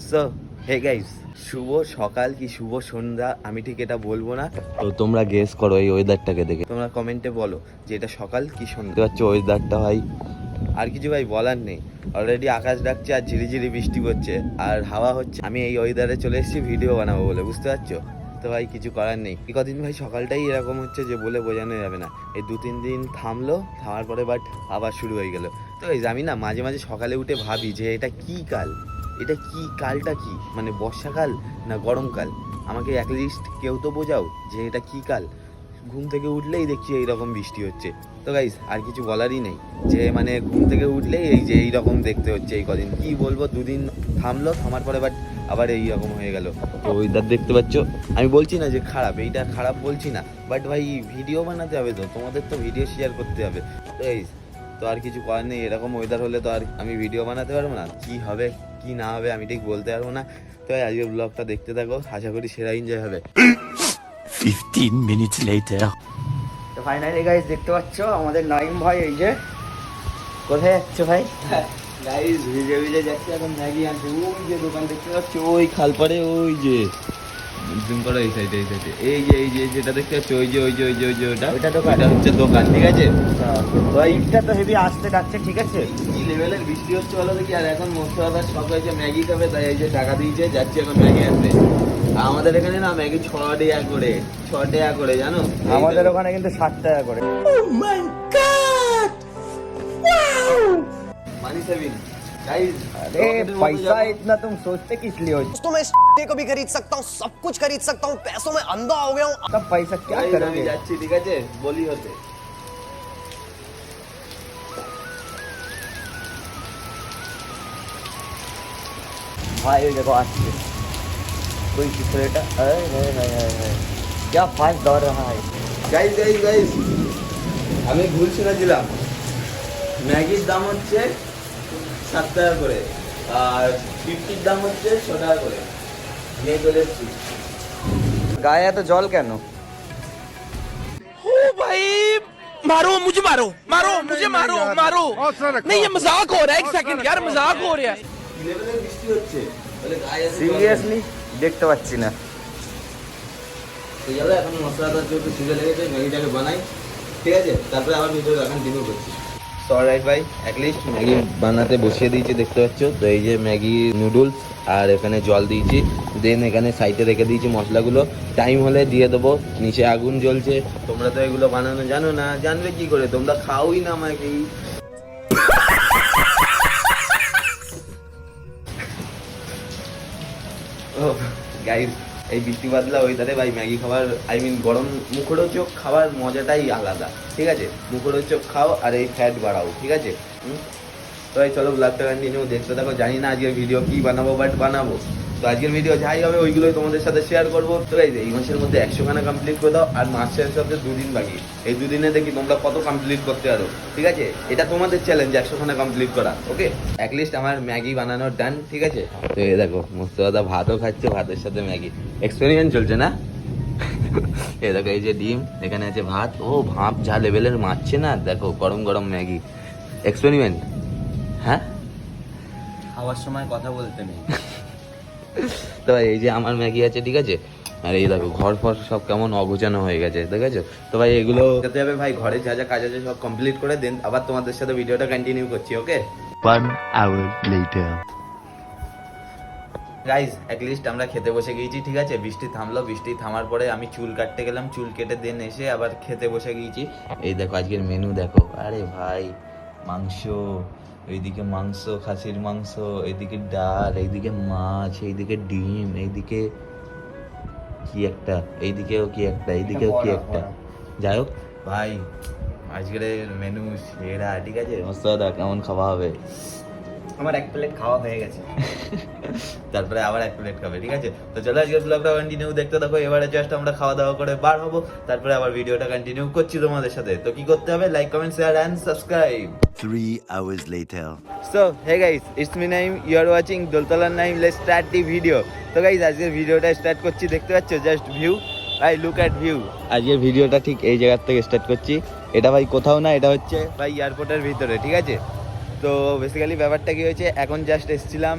So hey guys, শুভ সকাল কি শুভ সন্ধ্যা আমি ঠিক এটা বলবো না, তো তোমরা গেস করো এই ওয়েদারটাকে দেখে। তোমরা কমেন্টে বলো যে এটা সকাল কি সন্ধ্যা। হচ্ছে ওয়েদারটা ভাই, আর কিছু ভাই বলার নেই। অলরেডি আকাশ ডাকছে আর ঝিরিঝিরি বৃষ্টি পড়ছে আর হাওয়া হচ্ছে। আমি এই ওয়েদারে চলে এসেছি ভিডিও বানাবো বলে, বুঝতে পারছো তো ভাই, কিছু করার নেই। এই কদিন ভাই সকালটাই এরকম হচ্ছে যে বলে বোঝানো যাবে না। এই 2-3 দিন থামলো, থামার পরে বাট আবার শুরু হয়ে গেল। তো এই আমি না মাঝে মাঝে সকালে উঠে ভাবি যে এটা কি কাল, এটা কি কালটা, কি মানে বর্ষাকাল না গরমকাল? আমাকে অ্যাটলিস্ট কেউ তো বোঝাও যে এটা কি কাল। ঘুম থেকে উঠলেই দেখছি এইরকম বৃষ্টি হচ্ছে। তো গাইস আর কিছু বলারই নেই, যে মানে ঘুম থেকে উঠলেই এই যে এইরকম দেখতে হচ্ছে এই কদিন। কি বলবো, 2 দিন থামলো, থামার পরে বাট আবার এইরকম হয়ে গেল। তো ওয়েদার দেখতে পাচ্ছ, আমি বলছি না যে খারাপ, এইটা খারাপ বলছি না, বাট ভাই ভিডিও বানাতে হবে, তো তোমাদের তো ভিডিও শেয়ার করতে হবে। তো এই তো আর কিছু করার নেই, এরকম ওয়েদার হলে তো আর আমি ভিডিও বানাতে পারবো না। কি হবে কি না হবে আমি ঠিক বলতে পারবো না। তো আজকের ব্লগটা দেখতে থাকো, আশা করি সেরা এনজয় হবে। 15 minutes later. তো ফাইনালি গাইস দেখতে পাচ্ছ আমাদের নাইম ভাই এই যে কোথায় যাচ্ছে ভাই? গাইস ভিজে ভিজে যাচ্ছে এখন ম্যাগি আনতে। ওই যে দোকান দেখতে পাচ্ছ ওই খালপাড়ে, ওই যে জুম করো এই সাইডে, এই সাইডে, এই যে যেটা দেখতে পাচ্ছ ওই যে ওটা দোকান। ওটা হচ্ছে দোকান, ঠিক আছে। তো এইটা তো হেভি আসতে ডাকছে, ঠিক আছে। কি লেভেলের বৃষ্টি হচ্ছে বলো দেখি। আর এখন মোস্তফা সব হয়েছে ম্যাগি খাবে, তাই এই যে টাকা দিয়েছে, যাচ্ছে এখন ম্যাগি আনতে। আমাদের এখানে না ম্যাগি 6 টাকা করে জানো। আমাদের ওখানে কিন্তু 60 টাকা করে। মানি সেভিং गाइस। अरे पैसा इतना तुम सोचते किस लिए हो? दोस्तों मैं इस को भी खरीद सकता हूँ, सब कुछ खरीद सकता हूँ, पैसों में अंधा हो गया हूँ। तब पैसा क्या আমি करोगे? যাচ্ছি, ঠিক আছে, বলি হতে। भाई देखो आज से कोई सिगरेट क्या फास्ट दौड़ रहा है। গাইস আমি ভুল শুনেছিলাম। ম্যাগির দাম হচ্ছে 7 টাকা করে আর 50 দাম হচ্ছে 6 টাকা করে। নিয়ে চলে এসেছি। गाया तो जल क्या नो? ओ भाई मारो मुझे, मारो मारो मुझे, मारो मारो। नहीं ये मजाक हो रहा है, एक सेकंड यार, मजाक हो रहा है। কি লেভেলের বৃষ্টি হচ্ছে বলে গায়ে এসে জল সিরিয়াসলি দেখতে পাচ্ছি না। তো চলো এখন মশলাটা একটু ছিঁড়ে লেগেছে, ম্যাগিটাকে বানাই, ঠিক আছে, তারপরে আবার ভিডিওটা কন্টিনিউ করছি। তো অলরাইট ভাই, অ্যাটলিস্ট ম্যাগি বানাতে বসিয়ে দিয়েছি দেখতে পাচ্ছ। তো এই যে ম্যাগি নুডলস আর এখানে জল দিয়েছি, দেন এখানে সাইডে রেখে দিয়েছি মশলাগুলো। টাইম হলে দিয়ে দেবো। নিচে আগুন জ্বলছে। তোমরা তো এগুলো বানানো জানো না, জানবে কি করে, তোমরা খাওই না ম্যাগি। ও গাইস, এই বৃষ্টি বাদলা ওয়েদারে ভাই ম্যাগি খাবার, গরম মুখরোচক খাবার মজাটাই আলাদা, ঠিক আছে। মুখরোচক খাও আর এই ফ্যাট বাড়াও, ঠিক আছে। তো এই চলো ব্লগটা কন্টিনিউ দেখতে থাকো। জানি না আজকের ভিডিও কি বানাবো, বাট বানাবো। তো আজকের ভিডিও যাই হবে ওইগুলোই তোমাদের সাথে শেয়ার করবো। তো এই মাসের মধ্যে 100 খানা কমপ্লিট করে দাও, আর মাস শেষ হতে 2 দিন বাকি। এই 2 দিনে দেখি তোমরা কত কমপ্লিট করতে পারো, ঠিক আছে। এটা তোমাদের চ্যালেঞ্জ 100 খানা কমপ্লিট করা, ওকে। অ্যাটলিস্ট আমার ম্যাগি বানানোর ডান, ঠিক আছে। তো এই দেখো মোস্তফা ভাতও খাচ্ছে, ভাতের সাথে ম্যাগি। এক্সপেরিমেন্ট চলছে না। এই দেখো এই যে ডিম, এখানে আছে ভাত। ও ভাপ যা লেভেলের মারছে না, দেখো গরম গরম ম্যাগি। এক্সপেরিমেন্ট, হ্যাঁ, খাওয়ার সময় কথা বলতে নেই। তো এই যে আমার ম্যাগি আছে, ঠিক আছে। আর এই দেখো ঘর ফর সব কেমন অগোছানো হয়ে গেছে, দেখেছো তো ভাই। এগুলো করতে হবে ভাই, ঘরে যা যা কাজ আছে সব কমপ্লিট করে দেন আবার তোমাদের সাথে ভিডিওটা কন্টিনিউ করছি, ওকে। 1 hour later. গাইজ অ্যাটলিস্ট আমরা খেতে বসে গিয়েছি, ঠিক আছে। বৃষ্টি থামলো, বৃষ্টি থামার পরে আমি চুল কাটতে গেলাম, চুল কেটে দেন এসে আবার খেতে বসে গিয়েছি। এই দেখো আজকের মেনু দেখো, আরে ভাই মাংস, এইদিকে মাংস, খাসির মাংস, এইদিকে ডাল, এইদিকে মাছ, এইদিকে ডিম, এইদিকে কি একটা, এইদিকেও কি একটা, এইদিকেও কি একটা, যাই হোক ভাই আজকের মেনু সেরা, ঠিক আছে। মোস্তফা কেমন খাওয়া হবে? আমার 1 প্লেট খাওয়া হয়ে গেছে। তারপরে আবার 1 প্লেট খাবে, ঠিক আছে। তো চলো আজকের ব্লগটা কন্টিনিউ দেখতে থাকো। এবারে জাস্ট আমরা খাওয়া দাওয়া করে বার হবো, তারপরে আবার ভিডিওটা কন্টিনিউ করছি তোমাদের সাথে। তো কি করতে হবে, like comment share and subscribe. 3 hours later. So hey guys, it's me Naim, you are watching দোলতলার Naim. Let's start the video. তো গাইস আজকের ভিডিওটা স্টার্ট করছি, দেখতে পাচ্ছ জাস্ট ভিউ, ভাই লুক অ্যাট ভিউ। আজকের ভিডিওটা ঠিক এই জায়গার থেকে স্টার্ট করছি। এটা ভাই কোথাও না, এটা হচ্ছে ভাই এয়ারপোর্টের ভিতরে, ঠিক আছে। তো বেসিক্যালি ব্যাপারটা কি হয়েছে, এখন জাস্ট এসেছিলাম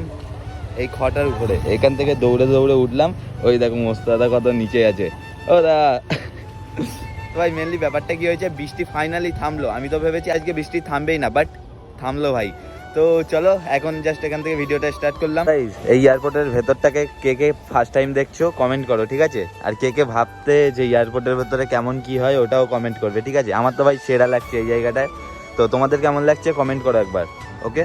এই খটার উপরে, এখান থেকে দৌড়ে দৌড়ে উঠলাম। ওই দেখো মোস্তাদা কত নিচে আছে। ও দা তো ভাই মেনলি ব্যাপারটা কি হয়েছে, বৃষ্টি ফাইনালি থামলো। আমি তো ভেবেছি আজকে বৃষ্টি থামবেই না, বাট থামলো ভাই। তো চলো এখন জাস্ট এখান থেকে ভিডিওটা স্টার্ট করলাম। এই এয়ারপোর্টের ভেতরটাকে কে কে ফার্স্ট টাইম দেখছো কমেন্ট করো, ঠিক আছে? আর কে কে ভাবতে যে এয়ারপোর্টের ভেতরে কেমন কি হয় ওটাও কমেন্ট করবে, ঠিক আছে? আমার তো ভাই সেরা লাগছে এই জায়গাটায়। তো তোমাদের কেমন লাগছে কমেন্ট করো একবার, ওকে?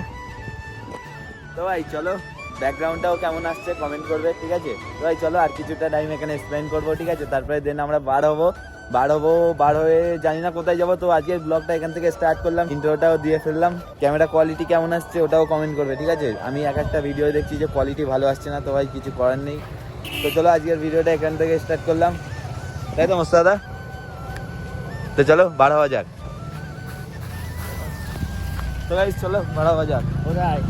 তো ভাই চলো, ব্যাকগ্রাউন্ডটাও কেমন আসছে কমেন্ট করবে, ঠিক আছে? তো ভাই চলো আর কিছুটা টাইম এখানে স্পেন্ড করবো, ঠিক আছে? তারপরে দেন আমরা বার হয়ে জানি না কোথায় যাবো। তো আজকের ব্লগটা এখান থেকে স্টার্ট করলাম, ইন্ট্রোটাও দিয়ে ফেললাম। ক্যামেরা কোয়ালিটি কেমন আসছে ওটাও কমেন্ট করবে, ঠিক আছে? আমি এক একটা ভিডিও দেখছি যে কোয়ালিটি ভালো আসছে না, তো ভাই কিছু করার নেই। তো চলো আজকের ভিডিওটা এখান থেকে স্টার্ট করলাম, তাই তো মোস্তাদা? তো চলো বার হওয়া যাক। তো গাইস চলো বার হওয়া যাক। কোথায়?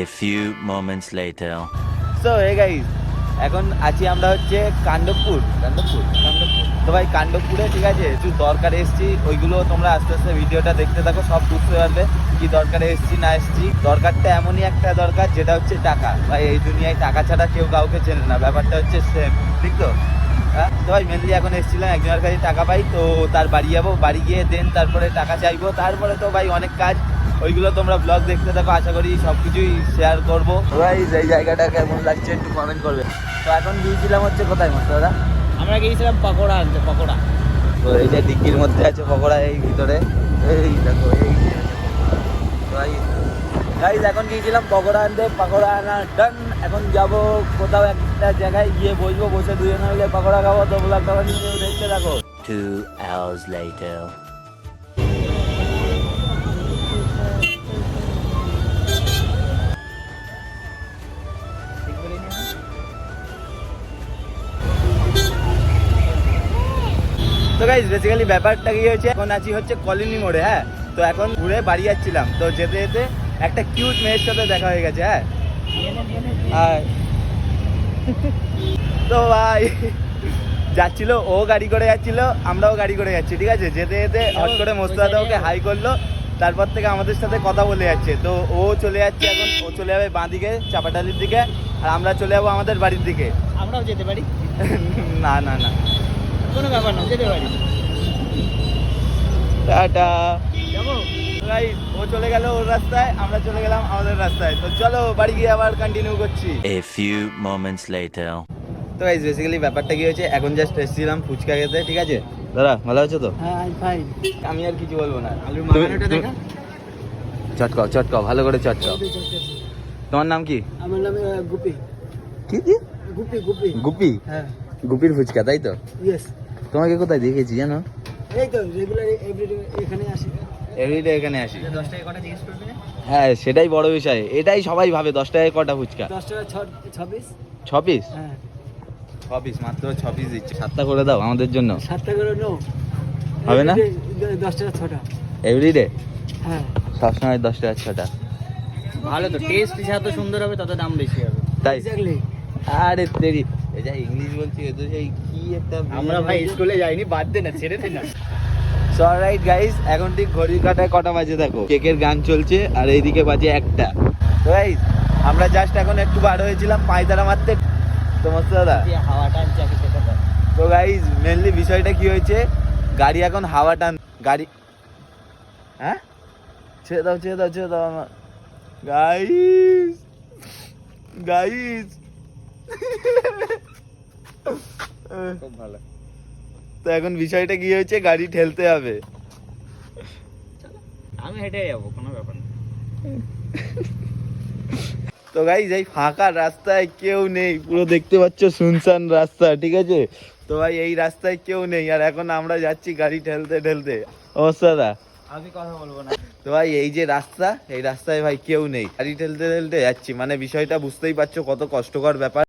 A few moments later. So hey guys, এখন আছি আমরা হচ্ছে কাণ্ডবপুর। তো ভাই কাণ্ডবপুরে, ঠিক আছে, একটু দরকারে এসেছি। ওইগুলো তোমরা আস্তে আস্তে ভিডিওটা দেখতে থাকো, সব বুঝতে পারবে কি দরকারে এসেছি না এসেছি। দরকারটা এমনই একটা দরকার যেটা হচ্ছে টাকা। ভাই এই দুনিয়ায় টাকা ছাড়া কেউ কাউকে চেনে না, ব্যাপারটা হচ্ছে সেম, ঠিক তো? হ্যাঁ, তো ভাই মেনলি এখন এসেছিলাম একজনের কাছে টাকা পাই, তো তার বাড়ি যাবো, বাড়ি গিয়ে দেন তারপরে টাকা চাইবো। তারপরে তো ভাই অনেক কাজ, ওইগুলো তোমরা ব্লগ দেখতে থাকো, আশা করি সব কিছুই শেয়ার করবো। ভাই এই জায়গাটা কেমন লাগছে একটু কমেন্ট করবে। তো এখন গিয়েছিলাম হচ্ছে কোথায় মোস্তাদা? আমরা গিয়েছিলাম পকোড়া আনতে, পকোড়া। তো এই যে ডিগ্গির মধ্যে আছে পকোড়া, এই ভিতরে এই দেখো এই ভাই গাইস এখন গিয়েছিলাম পকোড়া আনতে, পকোড়া আনা ডান। এখন যাব কোথাও একটা জায়গায় গিয়ে বসবো, বসে দুজনে মিলে পকোড়া খাবো। তো ব্লগটা কন্টিনিউ দেখতে থাকো। 2 hours later. তো গাইস বেসিক্যালি ব্যাপারটা কি হয়েছে, এখন আছি হচ্ছে কলোনি মোড়ে। হ্যাঁ, তো এখন ঘুরে বাড়ি যাচ্ছিলাম, তো যেতে যেতে একটা কিউট মেয়ের সাথে দেখা হয়ে গেছে। হ্যাঁ তো ভাই যাচ্ছিল, ও গাড়ি করে যাচ্ছিল, আমরাও গাড়ি করে যাচ্ছি, ঠিক আছে? যেতে যেতে হট করে মোস্তাদা ওকে হাই করলো, তারপর থেকে আমাদের সাথে কথা বলে যাচ্ছে। তো ও চলে যাচ্ছে, এখন ও চলে যাবে বাঁ দিকে চাপাটালির দিকে, আর আমরা চলে যাবো আমাদের বাড়ির দিকে। আমরাও যেতে পারি, না না না, কোনো ব্যাপার না, যেতে পারি। টাটা। যাবো। গাইস ও চলে গেল ওর রাস্তায়, আমরা চলে গেলাম আমাদের রাস্তায়। তো চলো বাড়ি গিয়ে আবার কন্টিনিউ করছি। A few moments later. তো গাইস বেসিক্যালি ব্যাপারটা কি হয়েছে, এখন জাস্ট এসেছিলাম ফুচকা খেতে, ঠিক আছে? দাদা ভালো আছো তো? হ্যাঁ ফাইন। আমি আর কিছু বলবো না। আলুর মাখানোটা দেখা। চটকাও ভালো করে চটকাও। তোমার নাম কি? আমার নাম গুপি। কি কি? গুপি গুপি। গুপি? হ্যাঁ গুপির ফুচকা, তাই তো? ইয়েস। তোমাকে কোথায় দেখেছি জানো? এই তো রেগুলার এভরিডে এখানে আসি। এভরিডে এখানে আসি। 10 টাকা কটা জিজ্ঞেস করবি না? হ্যাঁ সেটাই বড় বিষয়, এটাই সবাই ভাবে 10 টাকায় কটা ফুচকা। 10 টাকা 6 পিস। 6 পিস? হ্যাঁ 6 পিস, মাত্র 6 পিস দিচ্ছে। 7টা করে দাও আমাদের জন্য। 7 টাকা করে নো হবে না? 10 টাকা 6টা। এভরিডে হ্যাঁ সবসময় 10 টাকা 6টা। ভালো তো, টেস্ট যত সুন্দর হবে তত দাম বেশি হবে। তাই? এক্স্যাক্টলি। আরে তেরি, এই যা ইংলিশ বলছি এ তো সেই কি একটা। আমরা ভাই স্কুলে যাইনি, বাদ দে না, ছেড়ে দে না। সো অলরাইট গাইস, এখন ঠিক ঘড়ির কাঁটায় কটা বাজে দেখো, কেকের গান চলছে আর এইদিকে বাজে 1টা। তো গাইস আমরা জাস্ট এখন একটু বার হয়েছিলাম পায়তারা মারতে। তো মোস্তাদা, হাওয়া টানছে আগে থেকে তো। তো গাইস মেনলি বিষয়টা কি হয়েছে, গাড়ি এখন হাওয়া টান, গাড়ি হ্যাঁ ছেড়ে দাও আমার গাইস খুব ভালো। তো এখন বিষয়টা কি হয়েছে, গাড়ি ঠেলতে হবে। আমি হেঁটে যাবো, কোনো ব্যাপার না। তো গাইস এই ফাঁকা রাস্তায় কেউ নেই, পুরো দেখতে পাচ্ছ শুনশান রাস্তা, ঠিক আছে? তো ভাই এই রাস্তায় কেউ নেই, আর এখন আমরা যাচ্ছি গাড়ি ঠেলতে। অবস্থাদা আমি কথা বলবো না। তো ভাই এই যে রাস্তা, এই রাস্তায় ভাই কেউ নেই, গাড়ি ঠেলতে যাচ্ছি, মানে বিষয়টা বুঝতেই পারছো কত কষ্টকর ব্যাপার।